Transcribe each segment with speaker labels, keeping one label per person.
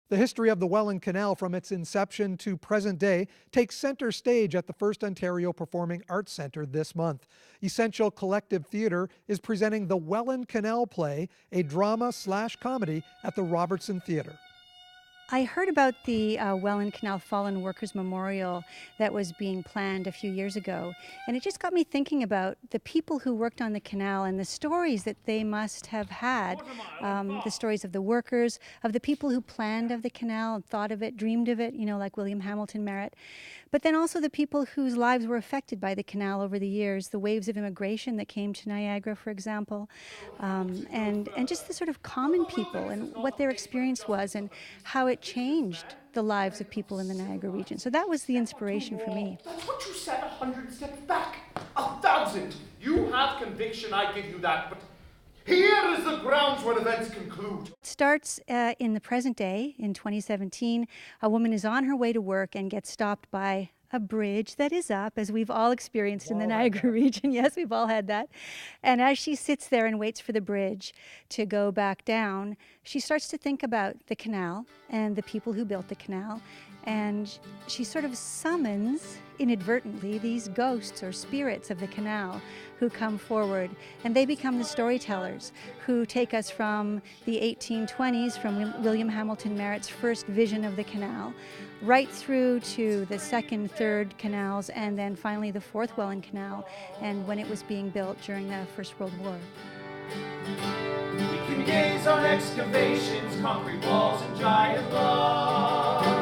Speaker 1: The history of the Welland Canal from its inception to present day takes center stage at the First Ontario Performing Arts Centre this month. Essential Collective Theatre is presenting the Welland Canal play, a drama/comedy at the Robertson Theatre.
Speaker 2: I heard about the Welland Canal Fallen Workers Memorial that was being planned a few years ago, and it just got me thinking about the people who worked on the canal and the stories that they must have had, the stories of the workers, of the people who planned of the canal and thought of it, dreamed of it, like William Hamilton Merritt, but then also the people whose lives were affected by the canal over the years, the waves of immigration that came to Niagara, for example, and just the sort of common people and what their experience was and how it changed the lives of people in the Niagara region. So that was the inspiration for me.
Speaker 3: That's what you said 100 steps back. 1,000. You have conviction, I give you that, but here is the grounds where events conclude.
Speaker 2: It starts in the present day, in 2017. A woman is on her way to work and gets stopped by a bridge that is up, as we've all experienced in the Niagara region. Yes, we've all had that. And as she sits there and waits for the bridge to go back down, she starts to think about the canal and the people who built the canal. And she sort of summons, inadvertently, these ghosts or spirits of the canal who come forward. And they become the storytellers who take us from the 1820s, from William Hamilton Merritt's first vision of the canal, right through to the second, third canals, and then finally the fourth Welland Canal, and when it was being built during the First World War.
Speaker 4: We can gaze on excavations, concrete walls, and giant blocks.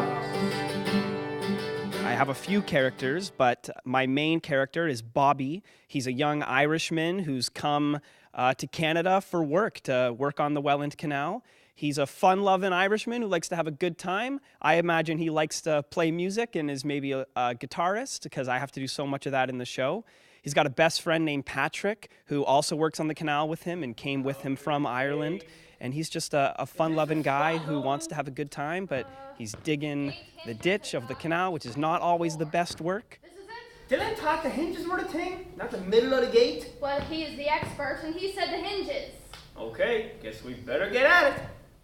Speaker 5: I have a few characters, but my main character is Bobby. He's a young Irishman who's come to Canada for work, to work on the Welland Canal. He's a fun-loving Irishman who likes to have a good time. I imagine he likes to play music and is maybe a guitarist, because I have to do so much of that in the show. He's got a best friend named Patrick who also works on the canal with him and came with him from Ireland. And he's just a fun-loving guy who wants to have a good time, but he's digging the ditch of the canal, which is not always the best work.
Speaker 4: Didn't I thought the hinges were the thing, not the middle of the gate?
Speaker 6: Well, he is the expert, and he said the hinges.
Speaker 4: Okay, guess we better get at it.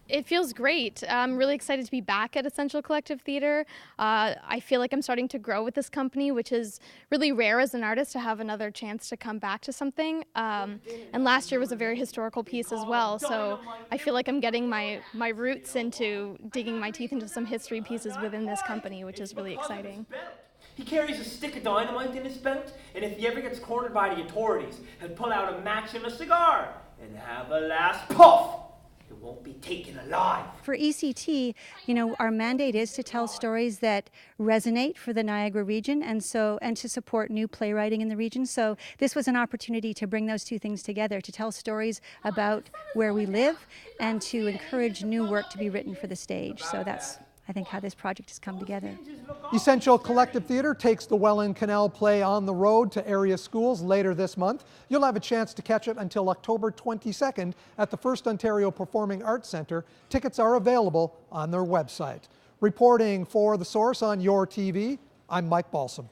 Speaker 6: It feels great. I'm really excited to be back at Essential Collective Theatre. I feel like I'm starting to grow with this company, which is really rare as an artist to have another chance to come back to something. And last year was a very historical piece as well, so I feel like I'm getting my roots into digging my teeth into some history pieces within this company, which is really exciting.
Speaker 4: He carries a stick of dynamite in his belt, and if he ever gets cornered by the authorities, he'll pull out a match and a cigar and have a last puff. It won't be taken alive.
Speaker 2: For ECT, our mandate is to tell stories that resonate for the Niagara region and to support new playwriting in the region. So this was an opportunity to bring those two things together, to tell stories about where we live and to encourage new work to be written for the stage. So that's, I think, how this project has come together.
Speaker 1: Essential Collective Theatre takes the Welland Canal play on the road to area schools later this month. You'll have a chance to catch it until October 22nd at the First Ontario Performing Arts Centre. Tickets are available on their website. Reporting for The Source on YourTV, I'm Mike Balsam.